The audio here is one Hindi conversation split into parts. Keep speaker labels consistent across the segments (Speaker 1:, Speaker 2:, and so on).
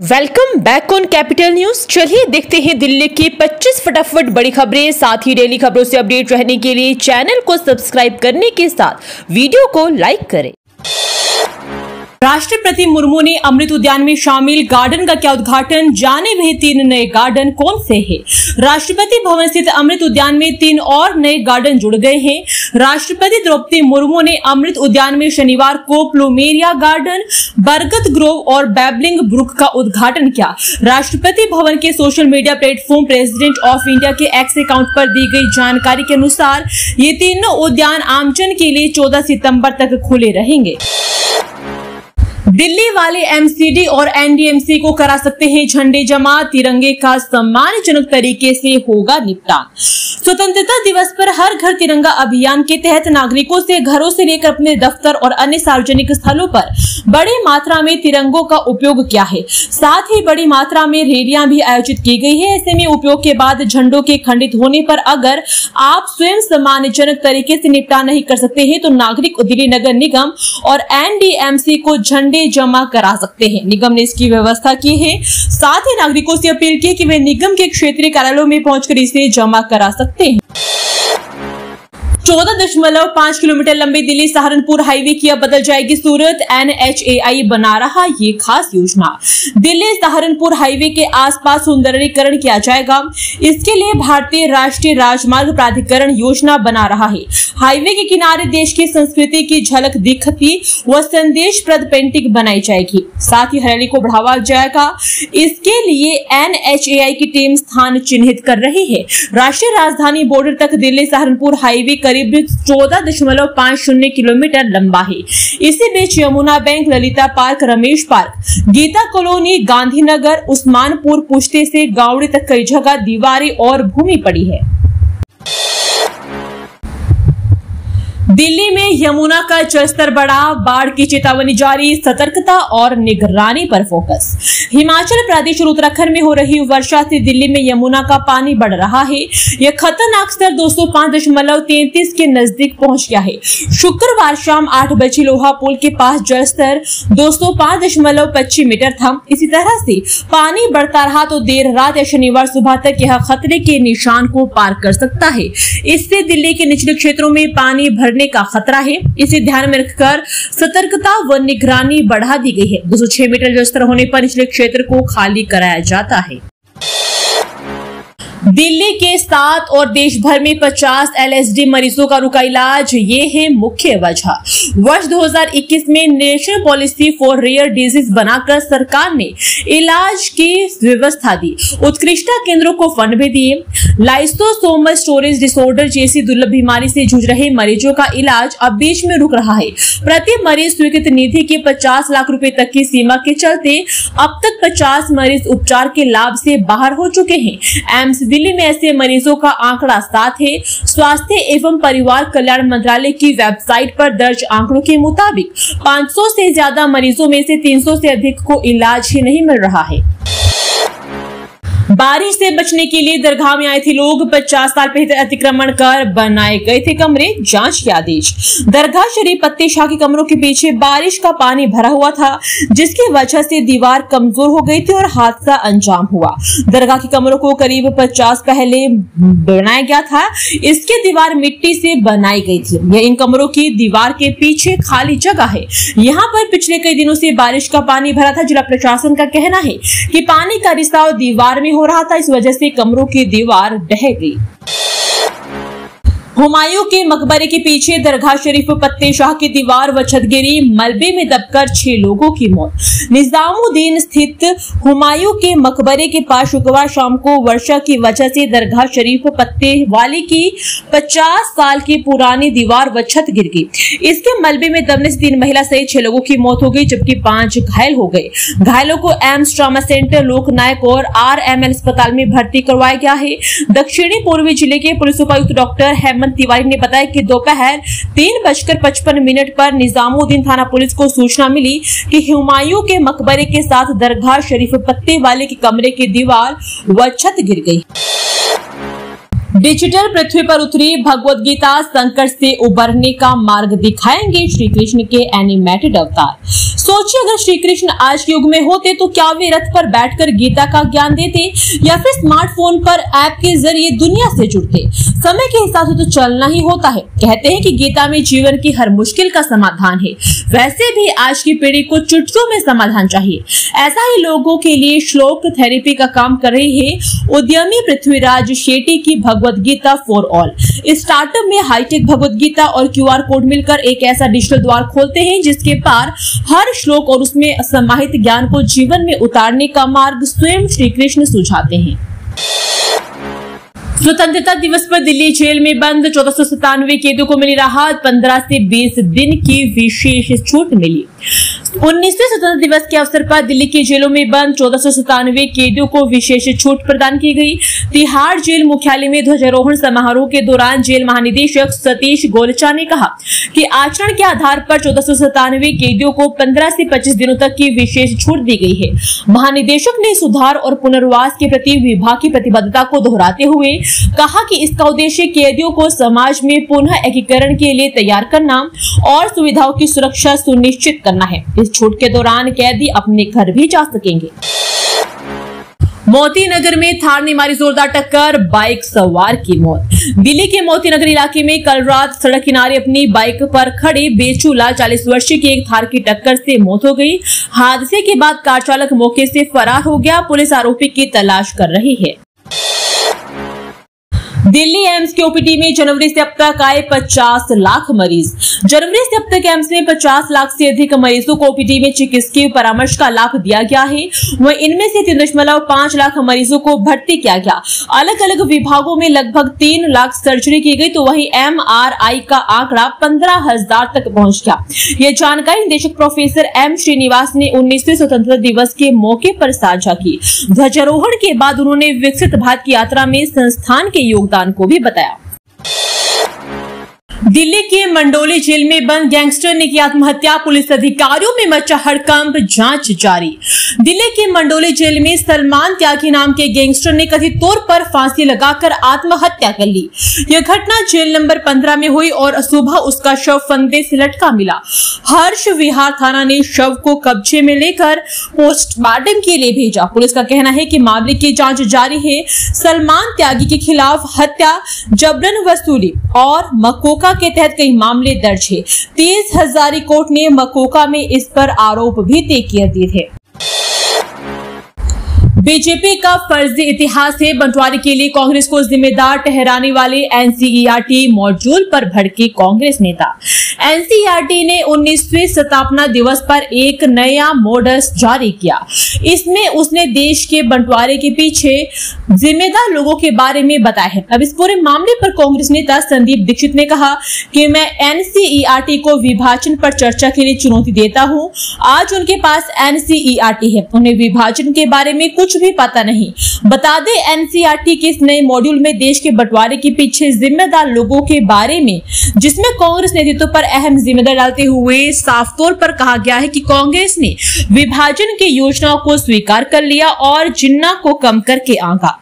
Speaker 1: Welcome back on capital news. चलिए देखते हैं दिल्ली की 25 फटाफट बड़ी खबरें। साथ ही डेली खबरों से अपडेट रहने के लिए चैनल को सब्सक्राइब करने के साथ वीडियो को लाइक करें। राष्ट्रपति मुर्मू ने अमृत उद्यान में शामिल गार्डन का किया उद्घाटन। जाने वह 3 नए गार्डन कौन से हैं? राष्ट्रपति भवन स्थित अमृत उद्यान में 3 और नए गार्डन जुड़ गए हैं। राष्ट्रपति द्रौपदी मुर्मू ने अमृत उद्यान में शनिवार को प्लूमेरिया गार्डन, बरगद ग्रोव और बैबलिंग ब्रुक का उद्घाटन किया। राष्ट्रपति भवन के social media platform president of India के एक्स अकाउंट पर दी गई जानकारी के अनुसार ये तीनों उद्यान आमजन के लिए 14 सितंबर तक खुले रहेंगे। दिल्ली वाले एमसीडी और एनडीएमसी को करा सकते हैं झंडे जमा। तिरंगे का सम्मानजनक तरीके से होगा निपटान। स्वतंत्रता दिवस पर हर घर तिरंगा अभियान के तहत नागरिकों से घरों से लेकर अपने दफ्तर और अन्य सार्वजनिक स्थलों पर बड़ी मात्रा में तिरंगों का उपयोग किया है। साथ ही बड़ी मात्रा में रैलियां भी आयोजित की गई है। ऐसे में उपयोग के बाद झंडों के खंडित होने पर अगर आप स्वयं सम्मानजनक तरीके से निपटान नहीं कर सकते हैं तो नागरिक दिल्ली नगर निगम और एनडीएमसी को झंडे जमा करा सकते हैं। निगम ने इसकी व्यवस्था की है। साथ ही नागरिकों से अपील की कि वे निगम के क्षेत्रीय कार्यालयों में पहुंचकर इसे जमा करा सकते हैं। 14.5 किलोमीटर लंबी दिल्ली सहारनपुर हाईवे की अब बदल जाएगी सूरत। NHAI बना रहा ये खास योजना। दिल्ली सहारनपुर हाईवे के आसपास सुंदरीकरण किया जाएगा। इसके लिए भारतीय राष्ट्रीय राजमार्ग प्राधिकरण योजना बना रहा है। हाईवे के किनारे देश की संस्कृति की झलक दिखती व संदेशप्रद पेंटिंग बनाई जाएगी। साथ ही हरियाली को बढ़ावा जाएगा। इसके लिए NHAI की टीम स्थान चिन्हित कर रही है। राष्ट्रीय राजधानी बॉर्डर तक दिल्ली सहारनपुर हाईवे करीब 14.50 किलोमीटर लंबा है। इसी बीच Yamuna bank, Lalita park, Ramesh park, Geeta colony, Gandhinagar, Usmanpur, पुश्ते से गावड़ी तक कई जगह दीवारें और भूमि पड़ी है। दिल्ली में यमुना का जलस्तर बढ़ा, बाढ़ की चेतावनी जारी, सतर्कता और निगरानी पर फोकस। हिमाचल प्रदेश और उत्तराखंड में हो रही वर्षा से दिल्ली में यमुना का पानी बढ़ रहा है। यह खतरनाक स्तर 205.33 के नजदीक पहुंच गया है। शुक्रवार शाम 8 बजे लोहा पुल के पास जलस्तर 205.25 मीटर था। इसी तरह से पानी बढ़ता रहा तो देर रात या शनिवार सुबह तक यह खतरे के निशान को पार कर सकता है। इससे दिल्ली के निचले क्षेत्रों में पानी भरने का खतरा है। इसे ध्यान में रखकर सतर्कता व निगरानी बढ़ा दी गई है। 206 मीटर जलस्तर होने पर निचले क्षेत्र को खाली कराया जाता है। दिल्ली के 7 और देश भर में 50 LSD मरीजों का रुका इलाज। ये है मुख्य वजह। वर्ष 2021 में national policy for rare disease बनाकर सरकार ने इलाज की व्यवस्था दी। उत्कृष्टता केंद्रों को फंड भी दिए। लाइसोसोमल स्टोरेज डिसऑर्डर जैसी दुर्लभ बीमारी से जूझ रहे मरीजों का इलाज अब बीच में रुक रहा है। प्रति मरीज स्वीकृत निधि के 50 लाख रुपए तक की सीमा के चलते अब तक 50 मरीज उपचार के लाभ से बाहर हो चुके हैं। एम्स दिल्ली में ऐसे मरीजों का आंकड़ा 7 है। स्वास्थ्य एवं परिवार कल्याण मंत्रालय की वेबसाइट पर दर्ज आंकड़ों के मुताबिक 500 से ज्यादा मरीजों में से 300 से अधिक को इलाज ही नहीं मिल रहा है। बारिश से बचने के लिए दरगाह में आए थे लोग। 50 साल पहले अतिक्रमण कर बनाए गए थे कमरे। जांच के आदेश। दरगाह शरीफ पत्ते शाह के कमरों के पीछे बारिश का पानी भरा हुआ था, जिसकी वजह से दीवार कमजोर हो गई थी और हादसा अंजाम हुआ। दरगाह के कमरों को करीब 50 पहले बनाया गया था। इसकी दीवार मिट्टी से बनाई गई थी। यह इन कमरों की दीवार के पीछे खाली जगह है। यहाँ पर पिछले कई दिनों से बारिश का पानी भरा था। जिला प्रशासन का कहना है कि पानी का रिसाव दीवार में हो रहा था। इस वजह से कमरों की दीवार ढह गई। हुमायूं के मकबरे के पीछे दरगाह शरीफ पत्ते शाह की दीवार व छत गिरी। मलबे में दबकर 6 लोगों की मौत। निजामुद्दीन स्थित हुमायूं के मकबरे के पास शुक्रवार शाम को वर्षा की वजह से दरगाह शरीफ पत्ते वाली की 50 साल की पुरानी दीवार व छत गिर गई। इसके मलबे में दबने से 3 महिला सहित 6 लोगों की मौत हो गई, जबकि 5 घायल हो गए। घायलों को एम्स ट्रॉमा सेंटर, लोकनायक और RML अस्पताल में भर्ती करवाया गया है। दक्षिणी पूर्वी जिले के पुलिस उपायुक्त डॉक्टर हेमंत तिवारी ने बताया कि दोपहर 3:55 पर निजामुद्दीन थाना पुलिस को सूचना मिली कि हुमायूं के मकबरे के साथ दरगाह शरीफ पत्ते वाले के कमरे की दीवार व छत गिर गई। डिजिटल पृथ्वी पर उतरी भगवद गीता संकट से उबरने का मार्ग दिखाएंगे श्री कृष्ण के एनिमेटेड अवतार। सोचिए अगर श्री कृष्ण आज के युग में होते तो क्या वे रथ पर बैठकर गीता का ज्ञान देते या फिर स्मार्टफोन पर ऐप के जरिए दुनिया से जुड़ते। समय के हिसाब से तो चलना ही होता है। कहते हैं कि गीता में जीवन की हर मुश्किल का समाधान है, वैसे भी आज की पीढ़ी को चुटकियों में समाधान चाहिए। ऐसा ही लोगों के लिए श्लोक थेरेपी का काम कर रही है उद्यमी पृथ्वीराज शेट्टी की भगवद गीता फॉर ऑल। इस स्टार्टअप में हाईटेक भगवद गीता और QR कोड मिलकर एक ऐसा डिजिटल द्वार खोलते हैं जिसके पार हर श्लोक और उसमें समाहित ज्ञान को जीवन में उतारने का मार्ग स्वयं श्री कृष्ण सुझाते हैं। स्वतंत्रता दिवस पर दिल्ली जेल में बंद 1497 कैदियों को मिली राहत, 15 से 20 दिन की विशेष छूट मिली। 19वें स्वतंत्रता दिवस के अवसर पर दिल्ली के जेलों में बंद 1497 कैदियों को विशेष छूट प्रदान की गई। तिहाड़ जेल मुख्यालय में ध्वजारोहण समारोह के दौरान जेल महानिदेशक सतीश गोलचा ने कहा कि आचरण के आधार पर 1497 कैदियों को 15 से 25 दिनों तक की विशेष छूट दी गई है। महानिदेशक ने सुधार और पुनर्वास के प्रति विभाग की प्रतिबद्धता को दोहराते हुए कहा कि इसका उद्देश्य कैदियों को समाज में पुनः एकीकरण के लिए तैयार करना और सुविधाओं की सुरक्षा सुनिश्चित करना है। इस छूट के दौरान कैदी अपने घर भी जा सकेंगे। मोती नगर में थार ने मारी जोरदार टक्कर, बाइक सवार की मौत। दिल्ली के मोती नगर इलाके में कल रात सड़क किनारे अपनी बाइक पर खड़े बेचूला 40 वर्षीय की एक थार की टक्कर से मौत हो गई। हादसे के बाद कार चालक मौके से फरार हो गया। पुलिस आरोपी की तलाश कर रही है। दिल्ली एम्स के ओपीडी में जनवरी से अब तक आए 50 लाख मरीज। जनवरी से अब तक एम्स में 50 लाख से अधिक मरीजों को ओपीडी में चिकित्सकीय परामर्श का लाभ दिया गया है। वहीं इनमें से 3.5 लाख मरीजों को भर्ती किया गया। अलग अलग विभागों में लगभग 3 लाख सर्जरी की गई, तो वहीं MRI का आंकड़ा 15,000 तक पहुंच गया। यह जानकारी निदेशक प्रोफेसर M श्रीनिवास ने 19वें स्वतंत्रता दिवस के मौके पर साझा की। ध्वजारोहण के बाद उन्होंने विकसित भारत की यात्रा में संस्थान के योगदान को भी बताया। दिल्ली के मंडोली जेल में बंद गैंगस्टर ने की आत्महत्या, पुलिस अधिकारियों में मचा हड़कंप, जांच जारी। दिल्ली के मंडोली जेल में सलमान त्यागी नाम के गैंगस्टर ने कथित तौर पर फांसी लगाकर आत्महत्या कर ली। यह घटना जेल नंबर 15 में हुई और सुबह उसका शव फंदे से लटका मिला। हर्ष विहार थाना ने शव को कब्जे में लेकर पोस्टमार्टम के लिए भेजा। पुलिस का कहना है कि मामले की जांच जारी है। सलमान त्यागी के खिलाफ हत्या, जबरन वसूली और मकोका के तहत कई मामले दर्ज है। 30 हजारी कोर्ट ने मकोका में इस पर आरोप भी तय कर दिए थे। बीजेपी का फर्जी इतिहास है, बंटवारे के लिए कांग्रेस को जिम्मेदार ठहराने वाले NCERT मॉड्यूल पर भड़के कांग्रेस नेता। NCERT ने 19वें स्थापना दिवस पर एक नया मॉडल्स जारी किया। इसमें उसने देश के बंटवारे के पीछे जिम्मेदार लोगों के बारे में बताया है। अब इस पूरे मामले पर कांग्रेस नेता संदीप दीक्षित ने कहा कि मैं NCERT को विभाजन पर चर्चा के लिए चुनौती देता हूं। आज उनके पास NCERT है, उन्हें विभाजन के बारे में कुछ भी पता नहीं। बता दें NCERT के इस नए मॉड्यूल में देश के बंटवारे के पीछे जिम्मेदार लोगों के बारे में, जिसमें कांग्रेस नेतृत्व पर अहम जिम्मेदारी डालते हुए साफ तौर पर कहा गया है कि कांग्रेस ने विभाजन की योजनाओं को स्वीकार कर लिया और जिन्ना को कम करके आंका।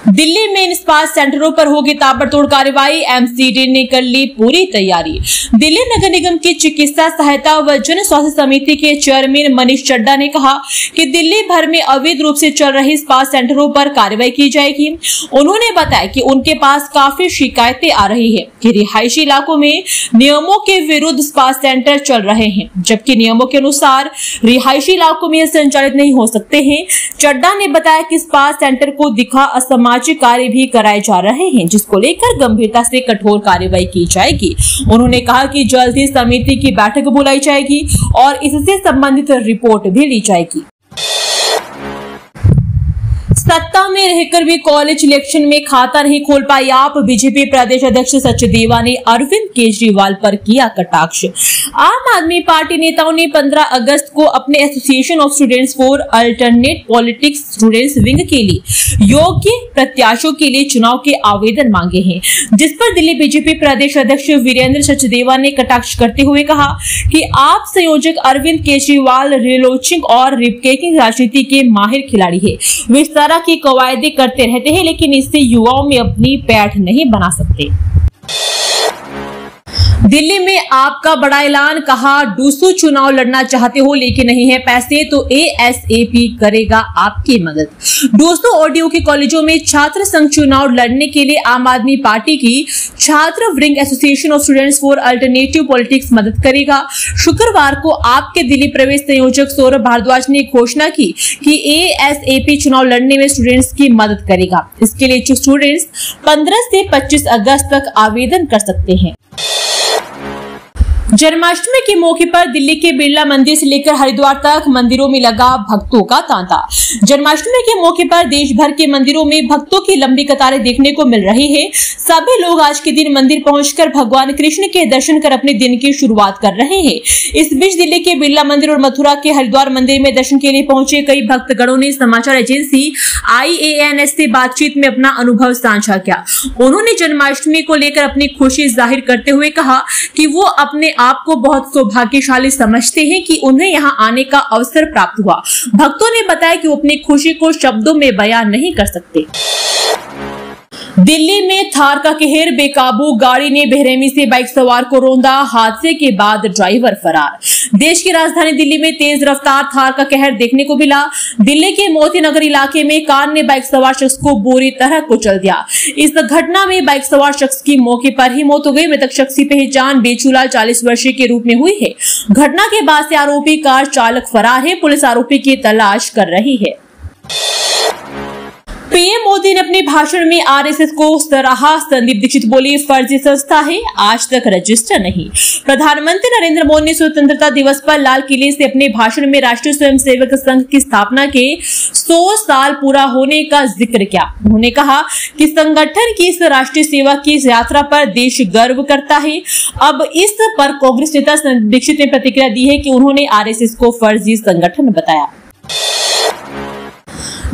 Speaker 1: दिल्ली में इन स्पा सेंटरों पर होगी ताबड़तोड़ कार्रवाई, MCD ने कर ली पूरी तैयारी। दिल्ली नगर निगम की चिकित्सा सहायता व जन स्वास्थ्य समिति के चेयरमैन मनीष चड्डा ने कहा कि दिल्ली भर में अवैध रूप से चल रहे स्पा सेंटरों पर कार्रवाई की जाएगी। उन्होंने बताया कि उनके पास काफी शिकायतें आ रही है कि रिहायशी इलाकों में नियमों के विरुद्ध स्पा सेंटर चल रहे हैं, जबकि नियमों के अनुसार रिहायशी इलाकों में संचालित नहीं हो सकते हैं। चड्डा ने बताया कि स्पा सेंटर को दिखा असामाजिक कार्य भी कराए जा रहे हैं, जिसको लेकर गंभीरता से कठोर कार्रवाई की जाएगी। उन्होंने कहा कि जल्द ही समिति की बैठक बुलाई जाएगी और इससे संबंधित रिपोर्ट भी ली जाएगी। सत्ता में रहकर भी कॉलेज इलेक्शन में खाता नहीं खोल पाई आप, बीजेपी प्रदेश अध्यक्ष सचदेवा ने अरविंद केजरीवाल पर किया कटाक्ष। आम आदमी पार्टी नेताओं ने 15 अगस्त को अपने association of students for alternate politics students wing के लिए योग्य प्रत्याशियों के लिए चुनाव के आवेदन मांगे हैं, जिस पर दिल्ली बीजेपी प्रदेश अध्यक्ष वीरेंद्र सचदेवा ने कटाक्ष करते हुए कहा कि आप संयोजक अरविंद केजरीवाल रिलोचिंग और रिपकेकिंग राजनीति के माहिर खिलाड़ी है। वे सारा तरह की कवायदे करते रहते हैं, लेकिन इससे युवाओं में अपनी पैठ नहीं बना सकते। दिल्ली में आपका बड़ा ऐलान, कहा डूसू चुनाव लड़ना चाहते हो लेकिन नहीं है पैसे तो एएसएपी करेगा आपकी मदद। डूसू और डीयू के कॉलेजों में छात्र संघ चुनाव लड़ने के लिए आम आदमी पार्टी की छात्र wing association of students for alternative politics मदद करेगा। शुक्रवार को आपके दिल्ली प्रवेश संयोजक सौरभ भारद्वाज ने घोषणा की कि एएसएपी चुनाव लड़ने में स्टूडेंट्स की मदद करेगा। इसके लिए इच्छुक स्टूडेंट्स 15 से 25 अगस्त तक आवेदन कर सकते हैं। जन्माष्टमी के मौके पर दिल्ली के बिरला मंदिर से लेकर हरिद्वार तक मंदिरों में लगा भक्तों का तांता। जन्माष्टमी के मौके पर देश भर के मंदिरों में भक्तों की लंबी कतारें देखने को मिल रही है। सभी लोग आज के दिन मंदिर पहुंचकर भगवान कृष्ण के दर्शन कर अपने दिन की शुरुआत कर रहे हैं। इस बीच दिल्ली के बिरला मंदिर और मथुरा के हरिद्वार मंदिर में दर्शन के लिए पहुंचे कई भक्तगणों ने समाचार एजेंसी IANS से बातचीत में अपना अनुभव साझा किया। उन्होंने जन्माष्टमी को लेकर अपनी खुशी जाहिर करते हुए कहा कि वो अपने आपको बहुत सौभाग्यशाली समझते हैं कि उन्हें यहां आने का अवसर प्राप्त हुआ। भक्तों ने बताया कि वो अपनी खुशी को शब्दों में बयान नहीं कर सकते। दिल्ली में थार का कहर, बेकाबू गाड़ी ने बेरहमी से बाइक सवार को रौंदा, हादसे के बाद ड्राइवर फरार। देश की राजधानी दिल्ली में तेज रफ्तार थार का कहर देखने को मिला। दिल्ली के मोती नगर इलाके में कार ने बाइक सवार शख्स को बुरी तरह कुचल दिया। इस घटना में बाइक सवार शख्स की मौके पर ही मौत हो गई। मृतक शख्स की पहचान बेचूलाल 40 वर्षीय के रूप में हुई है। घटना के बाद से आरोपी कार चालक फरार है। पुलिस आरोपी की तलाश कर रही है। पीएम मोदी ने अपने भाषण में आरएसएस को सराहा। संदीप दीक्षित बोली, फर्जी संस्था है, आज तक रजिस्टर नहीं। प्रधानमंत्री नरेंद्र मोदी ने स्वतंत्रता दिवस पर लाल किले से अपने भाषण में राष्ट्रीय स्वयंसेवक संघ की स्थापना के 100 साल पूरा होने का जिक्र किया। उन्होंने कहा कि संगठन की इस राष्ट्रीय सेवा की यात्रा पर देश गर्व करता है। अब इस पर कांग्रेस नेता संदीप दीक्षित ने प्रतिक्रिया दी है कि उन्होंने आरएसएस को फर्जी संगठन बताया।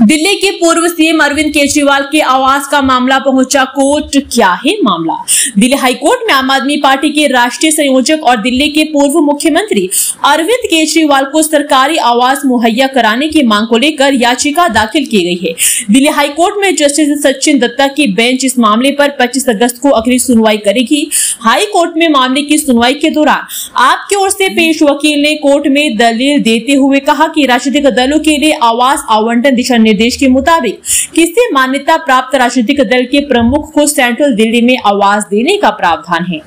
Speaker 1: दिल्ली के पूर्व सीएम अरविंद केजरीवाल के आवास का मामला पहुंचा कोर्ट। क्या है मामला? दिल्ली हाईकोर्ट में आम आदमी पार्टी के राष्ट्रीय संयोजक और दिल्ली के पूर्व मुख्यमंत्री अरविंद केजरीवाल को सरकारी आवास मुहैया कराने की मांग को लेकर याचिका दाखिल की गई है। दिल्ली हाईकोर्ट में जस्टिस सचिन दत्ता की बेंच इस मामले पर 25 अगस्त को अगली सुनवाई करेगी। हाई कोर्ट में मामले की सुनवाई के दौरान आपकी ओर से पेश वकील ने कोर्ट में दलील देते हुए कहा कि राजनीतिक दलों के लिए आवास आवंटन दिशा निर्देश के मुताबिक किसी मान्यता प्राप्त राजनीतिक दल के प्रमुख को सेंट्रल दिल्ली में आवास देने का प्रावधान है।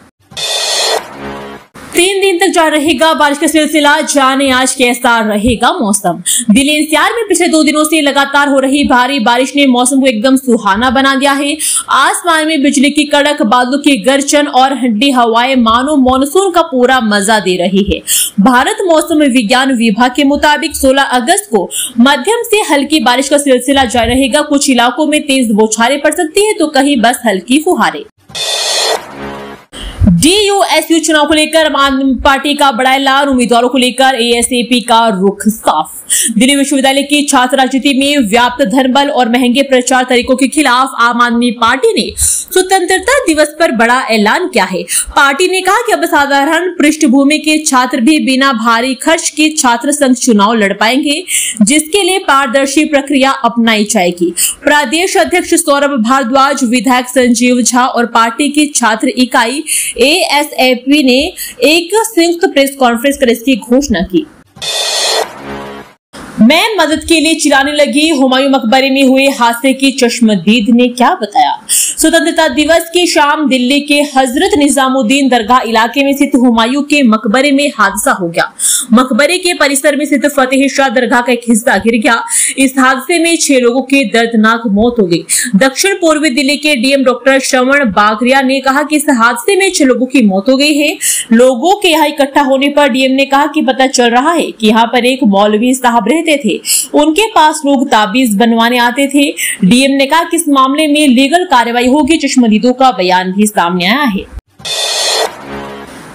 Speaker 1: 3 दिन तक जारी रहेगा बारिश का सिलसिला, जाने आज कैसा रहेगा मौसम। दिल्ली एनसीआर में पिछले 2 दिनों से लगातार हो रही भारी बारिश ने मौसम को एकदम सुहाना बना दिया है। आसमान में बिजली की कड़क, बादलों की गर्जन और ठंडी हवाएं मानो मॉनसून का पूरा मजा दे रही है। भारत मौसम विज्ञान विभाग के मुताबिक 16 अगस्त को मध्यम से हल्की बारिश का सिलसिला जारी रहेगा। कुछ इलाकों में तेज बौछारें पड़ सकती है तो कहीं बस हल्की फुहारें। DU/SU चुनाव को लेकर आम आदमी पार्टी का बड़ा ऐलान, उम्मीदवारों को लेकर एएसएपी का रुख साफ। दिल्ली विश्वविद्यालय की छात्र राजनीति में व्याप्त धनबल और महंगे प्रचार तरीकों के खिलाफ आम आदमी पार्टी ने स्वतंत्रता दिवस पर बड़ा ऐलान किया है। पार्टी ने कहा कि अब साधारण पृष्ठभूमि के छात्र भी बिना भारी खर्च के छात्र संघ चुनाव लड़ पाएंगे, जिसके लिए पारदर्शी प्रक्रिया अपनाई जाएगी। प्रदेश अध्यक्ष सौरभ भारद्वाज, विधायक संजीव झा और पार्टी की छात्र इकाई एएसएपी ने एक संयुक्त प्रेस कॉन्फ्रेंस कर इसकी घोषणा की। मैं मदद के लिए चिल्लाने लगी, हुमायूं मकबरे में हुए हादसे की चश्मदीद ने क्या बताया। स्वतंत्रता दिवस की शाम दिल्ली के हजरत निजामुद्दीन दरगाह इलाके में स्थित हुमायूं के मकबरे में हादसा हो गया। मकबरे के परिसर में स्थित फतेह शाह दरगाह का एक हिस्सा गिर गया। इस हादसे में 6 लोगों की दर्दनाक मौत हो गई। दक्षिण पूर्वी दिल्ली के डीएम डॉक्टर श्रवण बागरिया ने कहा कि इस हादसे में 6 लोगों की मौत हो गई है। लोगों के यहाँ इकट्ठा होने पर डीएम ने कहा कि पता चल रहा है कि यहाँ पर एक मौलवी साहब रहते थे, उनके पास लोग ताबीज बनवाने आते थे। डीएम ने कहा कि इस मामले में लीगल कार्रवाई होगी। चश्मदीदों का बयान भी सामने आया है।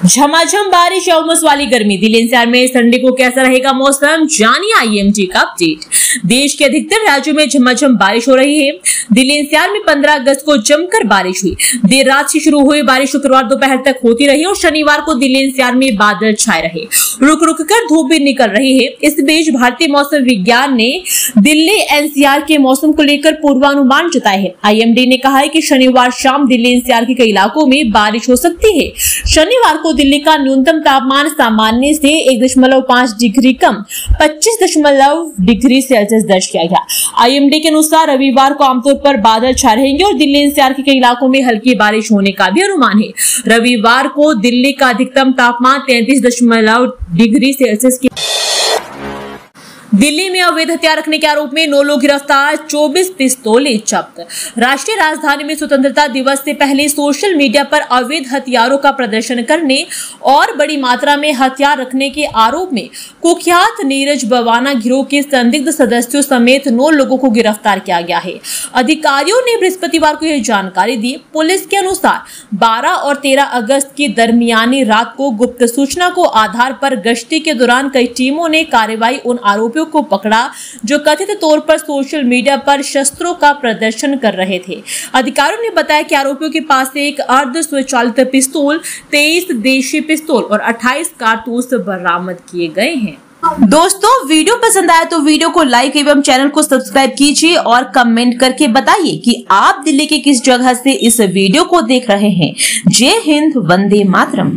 Speaker 1: झमाझम बारिश या उमस वाली गर्मी। दिल्ली एनसीआर में संडे को कैसा रहेगा मौसम, जानिए आईएमडी का अपडेट। देश के अधिकतर राज्यों में झमाझम बारिश हो रही है। दिल्ली एनसीआर में 15 अगस्त को जमकर बारिश हुई। देर रात से शुरू हुई बारिश शुक्रवार दोपहर तक होती रही और शनिवार को दिल्ली एनसीआर में बादल छाए रहे, रुक रुक कर धूप भी निकल रही है। इस बीच भारतीय मौसम विज्ञान ने दिल्ली एनसीआर के मौसम को लेकर पूर्वानुमान जताए है। आईएमडी ने कहा है कि शनिवार शाम दिल्ली एनसीआर के कई इलाकों में बारिश हो सकती है। शनिवार को दिल्ली का न्यूनतम तापमान सामान्य से 1.5 डिग्री कम 25 डिग्री सेल्सियस दर्ज किया गया। आईएमडी के अनुसार रविवार को आमतौर पर बादल छाए रहेंगे और दिल्ली एनसीआर के कई इलाकों में हल्की बारिश होने का भी अनुमान है। रविवार को दिल्ली का अधिकतम तापमान 33 डिग्री सेल्सियस की। दिल्ली में अवैध हथियार रखने के आरोप में 9 लोग गिरफ्तार, 24 पिस्तौलें जब्त। राष्ट्रीय राजधानी में स्वतंत्रता दिवस से पहले सोशल मीडिया पर अवैध हथियारों का प्रदर्शन करने और बड़ी मात्रा में हथियार रखने के आरोप में कुख्यात नीरज बवाना गिरोह के संदिग्ध सदस्यों समेत 9 लोगों को गिरफ्तार किया गया है। अधिकारियों ने बृहस्पतिवार को यह जानकारी दी। पुलिस के अनुसार 12 और 13 अगस्त की दरमियानी रात को गुप्त सूचना को आधार पर गश्ती के दौरान कई टीमों ने कार्रवाई उन आरोपियों को पकड़ा जो कथित तौर पर सोशल मीडिया पर शस्त्रों का प्रदर्शन कर रहे थे। अधिकारियों ने बताया कि आरोपियों के पास से एक अर्ध स्वचालित पिस्तौल, 23 देशी पिस्तौल और 28 कारतूस बरामद किए गए हैं। दोस्तों, वीडियो पसंद आया तो वीडियो को लाइक एवं चैनल को सब्सक्राइब कीजिए और कमेंट करके बताइए कि आप दिल्ली के किस जगह से इस वीडियो को देख रहे हैं। जय हिंद, वंदे मातरम।